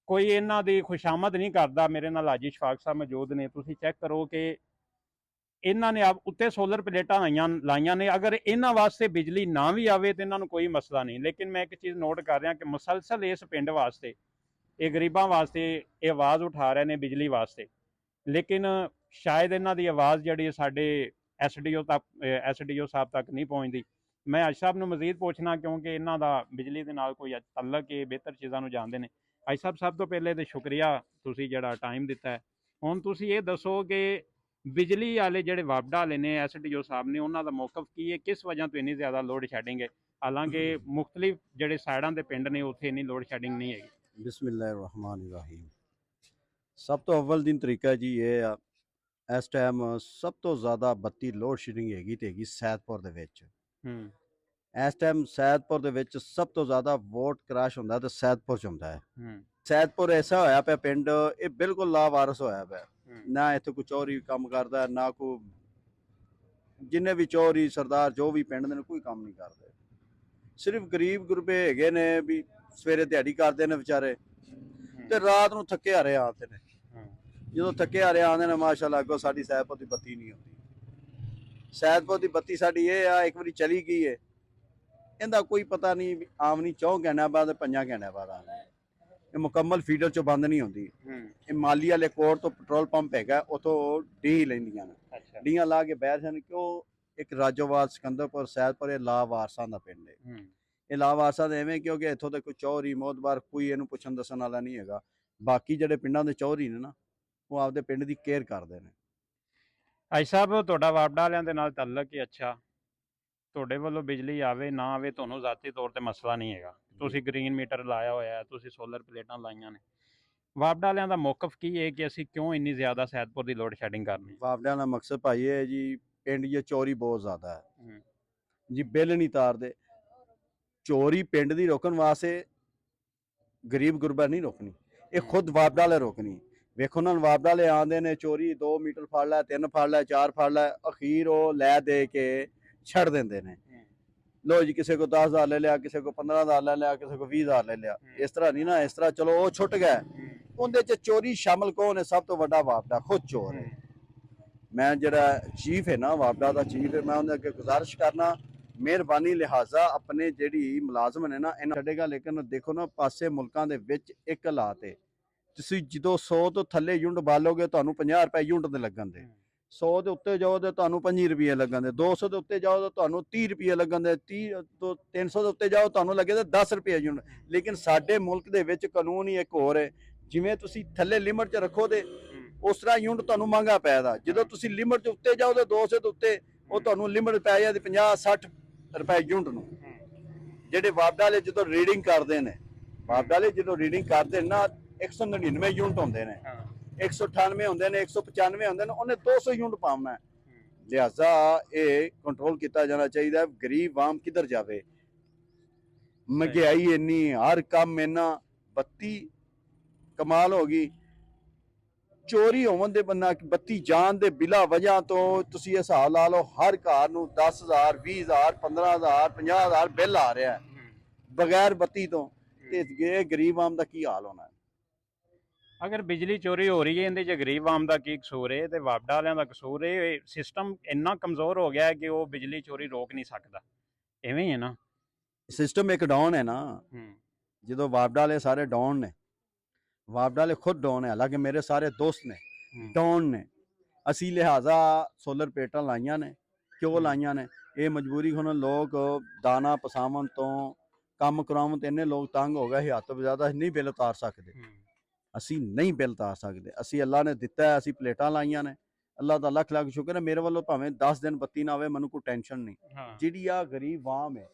ਕੋਈ ਇਹਨਾਂ ਦੀ ਖੁਸ਼ਾਮਦ ਨਹੀਂ ਕਰਦਾ। ਮੇਰੇ ਨਾਲ ਹਾਜੀ ਸ਼ਫਾਕ ਸਾਹਿਬ ਮੌਜੂਦ ਨੇ। ਤੁਸੀਂ ਚੈੱਕ ਕਰੋ ਕਿ ਇਹਨਾਂ ਨੇ ਆਪ ਉੱਤੇ ਸੋਲਰ ਪਲੇਟਾਂ ਲਾਈਆਂ ਨੇ। ਅਗਰ ਇਹਨਾਂ ਵਾਸਤੇ ਬਿਜਲੀ ਨਾ ਵੀ ਆਵੇ ਤਾਂ ਇਹਨਾਂ ਨੂੰ ਕੋਈ ਮਸਲਾ ਨਹੀਂ। ਲੇਕਿਨ ਮੈਂ ਇੱਕ ਚੀਜ਼ ਨੋਟ ਕਰ ਰਿਹਾ ਕਿ ਮੁਸਲਸਲ ਇਸ ਪਿੰਡ ਵਾਸਤੇ, ਇਹ ਗਰੀਬਾਂ ਵਾਸਤੇ ਇਹ ਆਵਾਜ਼ ਉਠਾ ਰਹੇ ਨੇ ਬਿਜਲੀ ਵਾਸਤੇ, ਲੇਕਿਨ ਸ਼ਾਇਦ ਇਹਨਾਂ ਦੀ ਆਵਾਜ਼ ਜਿਹੜੀ ਸਾਡੇ ਐਸਡੀਓ ਸਾਹਿਬ ਤੱਕ ਨਹੀਂ ਪਹੁੰਚਦੀ। ਮੈਂ ਅੱਜ ਸਾਹਿਬ ਨੂੰ ਮਜ਼ੀਦ ਪੁੱਛਣਾ, ਕਿਉਂਕਿ ਇਹਨਾਂ ਦਾ ਬਿਜਲੀ ਦੇ ਨਾਲ ਕੋਈ ਤਾਲੁਕ ਹੈ, ਬਿਹਤਰ ਚੀਜ਼ਾਂ ਨੂੰ ਜਾਣਦੇ ਨੇ। ਅੱਜ ਸਾਹਿਬ ਸਭ ਤੋਂ ਪਹਿਲੇ ਤਾਂ ਸ਼ੁਕਰੀਆ, ਤੁਸੀਂ ਜਿਹੜਾ ਟਾਈਮ ਦਿੱਤਾ ਹੈ। ਹੁਣ ਤੁਸੀਂ ਇਹ ਦੱਸੋ ਕਿ ਬਿਜਲੀ ਵਾਲੇ ਜਿਹੜੇ ਵਾਪਡਾ ਵਾਲੇ ਨੇ, ਐਸਡੀਓ ਸਾਹਿਬ ਨੇ, ਉਹਨਾਂ ਦਾ ਮੌਕਫ ਕੀ ਹੈ? ਕਿਸ ਵਜ੍ਹਾ ਤੋਂ ਇੰਨੀ ਜ਼ਿਆਦਾ ਲੋਡ ਸ਼ੈਡਿੰਗ ਹੈ? ਹਾਲਾਂਕਿ ਮੁਖਤਲਿਫ ਜਿਹੜੇ ਸਾਈਡਾਂ ਦੇ ਪਿੰਡ ਨੇ ਉੱਥੇ ਇੰਨੀ ਲੋਡ ਸ਼ੈਡਿੰਗ ਨਹੀਂ ਹੈਗੀ। ਬਿਸਮਿल्लाहिर्रहमानिर्रहीम। सब तो अव्वल दिन तरीका जी ये आ इस टाइम सब तो ज़्यादा बत्ती लोड शेडिंग हैगी ते हैगी सैदपुर दे विच। इस टाइम सैदपुर दे विच सब तो ज़्यादा वोट क्रैश हुंदा ते सैदपुर च हुंदा है। सैदपुर ऐसा होया पिया पिंड, ये बिल्कुल लावारस होया पिया। ना इत्थे कोई चौरी काम करदा, ना कोई जिन्ने भी चौरी सरदार जो भी पिंड दे कोई काम नहीं करदे। सिर्फ गरीब गुरबे हैगे ने भी सवेरे दिहाड़ी करदे ने बेचारे ते रात नूं थके हारे आते ने। जो थके हारे आते ने माशाअल्लाह अगों साडी सैदपुर दी बत्ती नहीं आउंदी। सैदपुर दी बत्ती साडी ये आ एक बारी चली गई है, इहदा कोई पता नहीं आमनी 4 घंटे बाद 5 घंटे बाद आनी। ये मुकम्मल फीडर चो बंद नहीं होंदी। ये माली वाले कोर्ट तो पेट्रोल पंप हैगा, उतों डी लैंदियां ने। डीआं ला के बैठ जान क्यों एक राजोवाल सिकंदरपुर सैदपुर लावारसां दा पिंड है। ਇਹ ਲਾਵਾਰਸਾਂ ਦੇ ਐਵੇਂ ਕਿਉਂਕਿ ਇੱਥੋਂ ਤੇ ਕੋਈ ਚੌਧਰੀ ਮੋਦਬਾਰ ਕੋਈ ਇਹਨੂੰ ਪੁੱਛਣ ਦੱਸਣ ਵਾਲਾ ਨਹੀਂ ਹੈਗਾ। ਬਾਕੀ ਜਿਹੜੇ ਪਿੰਡਾਂ ਦੇ ਚੌਧਰੀ ਨੇ ਨਾ, ਉਹ ਆਪਦੇ ਪਿੰਡ ਦੀ ਕੇਅਰ ਕਰਦੇ ਨੇ। ਅੱਜ ਸਾਹਿਬ ਤੁਹਾਡਾ ਵਾਪਡਾ ਵਾਲਿਆਂ ਦੇ ਨਾਲ ਤਾਲੁਕ ਹੀ ਅੱਛਾ, ਤੁਹਾਡੇ ਵੱਲੋਂ ਬਿਜਲੀ ਆਵੇ ਨਾ ਆਵੇ ਤੁਹਾਨੂੰ ਜ਼ਾਤੀ ਤੌਰ ਤੇ ਮਸਲਾ ਨਹੀਂ ਹੈਗਾ। ਤੁਸੀਂ ਗ੍ਰੀਨ ਮੀਟਰ ਲਾਇਆ ਹੋਇਆ, ਤੁਸੀਂ ਸੋਲਰ ਪਲੇਟਾਂ ਲਾਈਆਂ ਨੇ। ਵਾਪਡਾ ਵਾਲਿਆਂ ਦਾ ਮੌਕਫ ਕੀ ਹੈ ਕਿ ਅਸੀਂ ਕਿਉਂ ਇੰਨੀ ਜ਼ਿਆਦਾ ਸੈਦਪੁਰ ਦੀ ਲੋਡ ਸ਼ੈਡਿੰਗ ਕਰਨੀ? ਵਾਪਡਿਆਂ ਦਾ ਮਕਸਦ ਭਾਈ ਇਹ ਹੈ ਜੀ, ਪਿੰਡ 'ਚ ਚੋਰੀ ਬਹੁਤ ਜ਼ਿਆਦਾ ਹੈ ਜੀ, ਬਿੱਲ ਨਹੀਂ ਤਾਰਦੇ। चोरी पिंड दी रोकन वास्ते गरीब गुरबा नहीं रोकनी, ये खुद वापडा वाले रोकनी। वेखो ना वापडा वाले आंदे ने, चोरी 2 मीटर फड़ लै, 3 फड़ लै, 4 फड़ लै, अखीर वो लै दे के छड़ देंदे ने। लो जी किसी को 10,000 ले लिया, किसी को 15,000 ले लिया, किसी को 20,000 ले लिया। इस तरह नहीं ना, इस तरह चलो वो छुट गए। उनदे च चोरी शामिल कौन है? सब तो वड्डा वापडा खुद चोर है। मैं जरा चीफ है ना, वापडा दा चीफ है, मैं उन्हें अगे गुजारिश करना ਮਿਹਰਬਾਨੀ ਲਿਹਾਜ਼ਾ ਆਪਣੇ ਜਿਹੜੀ ਮੁਲਾਜ਼ਮ ਨੇ ਨਾ ਇਹਨਾਂ ਛੱਡੇਗਾ। ਲੇਕਿਨ ਦੇਖੋ ਨਾ ਪਾਸੇ ਮੁਲਕਾਂ ਦੇ ਵਿੱਚ ਇੱਕ ਹਾਲਾਤ ਹੈ, ਤੁਸੀਂ ਜਦੋਂ 100 ਤੋਂ ਥੱਲੇ ਯੂਨਿਟ ਬਾਲੋਗੇ ਤੁਹਾਨੂੰ 50 ਰੁਪਏ ਯੂਨਿਟ ਦੇ ਲੱਗਣ ਦੇ। 100 ਦੇ ਉੱਤੇ ਜਾਓ ਤੇ ਤੁਹਾਨੂੰ 25 ਰੁਪਏ ਲੱਗਣ ਦੇ। 200 ਦੇ ਉੱਤੇ ਜਾਓ ਤਾਂ ਤੁਹਾਨੂੰ 30 ਰੁਪਏ ਲੱਗਣ ਦੇ। 30 ਤੋਂ 300 ਦੇ ਉੱਤੇ ਜਾਓ ਤੁਹਾਨੂੰ ਲੱਗੇ ਤਾਂ 10 ਰੁਪਏ ਯੂਨਿਟ। ਲੇਕਿਨ ਸਾਡੇ ਮੁਲਕ ਦੇ ਵਿੱਚ ਕਾਨੂੰਨ ਹੀ ਇੱਕ ਹੋਰ ਹੈ, ਜਿਵੇਂ ਤੁਸੀਂ ਥੱਲੇ ਲਿਮਟ 'ਚ ਰੱਖੋ ਤੇ ਉਸ ਤਰ੍ਹਾਂ ਯੂਨਿਟ ਤੁਹਾਨੂੰ ਮਹਿੰਗਾ ਪੈਦਾ। ਜਦੋਂ ਤੁਸੀਂ ਲਿਮਟ 'ਚ ਉੱਤੇ ਜਾਓ ਤੇ 200 ਦੇ ਉੱਤੇ ਉਹ ਤੁਹਾਨੂੰ ਲਿਮਟ ਪੈ ਜਾਂਦੀ 50-60 ਰੁਪਏ ਯੂਨਿਟ ਨੂੰ। ਜਿਹੜੇ ਵਾਪਡਾ ਵਾਲੇ ਜਦੋਂ ਰੀਡਿੰਗ ਕਰਦੇ ਨੇ, ਵਾਪਡਾ ਵਾਲੇ ਜਦੋਂ ਰੀਡਿੰਗ ਕਰਦੇ ਨੇ ਨਾ 199 ਯੂਨਿਟ ਹੁੰਦੇ ਨੇ, 198 ਹੁੰਦੇ ਨੇ, 195 ਹੁੰਦੇ ਨੇ, ਉਹਨੇ 200 ਯੂਨਿਟ ਪਾਉਣਾ। ਲਿਹਾਜ਼ਾ ਇਹ ਕੰਟਰੋਲ ਕੀਤਾ ਜਾਣਾ ਚਾਹੀਦਾ। ਗਰੀਬ ਆਮ ਕਿੱਧਰ ਜਾਵੇ? ਮਹਿੰਗਾਈ ਇੰਨੀ, ਹਰ ਕੰਮ ਇੰਨਾ, ਬੱਤੀ ਕਮਾਲ ਹੋ ਗਈ। चोरी होवन दे बन्ना बत्ती जान दे बिला वजह तो तुसी हिसाब ला लो, हर घर नूं 10,000 20,000 15,000 50,000 बिल आ रहा है बगैर बत्ती तो। ते गरीब आम दा की हाल होना है? अगर बिजली चोरी हो रही है इहदे च गरीब आम दा की कसूर है ते वापडा वालियां दा कसूर है? सिस्टम इन्ना कमजोर हो गया है कि वो बिजली चोरी रोक नहीं सकता। इवें ही है ना, सिस्टम एक डाउन है ना। जो वापडा वाले सारे डाउन ने, वापडा वाले खुद डाउन है। हालांकि मेरे सारे दोस्त ने डाउन ने। असी लिहाजा सोलर प्लेटां लाइया ने। क्यों लाइया ने? ये मजबूरी हुण लोग दाना पसावन तो काम करावन तो इन्ने लोग तंग हो गए, हद तो ज़्यादा नहीं बिल उतार सकते। असी नहीं बिल उतार सकते। असी अल्लाह ने दिता है, असी प्लेटां लाइया ने। अल्लाह दा लख लख शुक्र है। मेरे वालों भावें 10 दिन बत्ती ना आवे, मैनूं कोई टेंशन नहीं। जिहड़ी आ गरीब आम है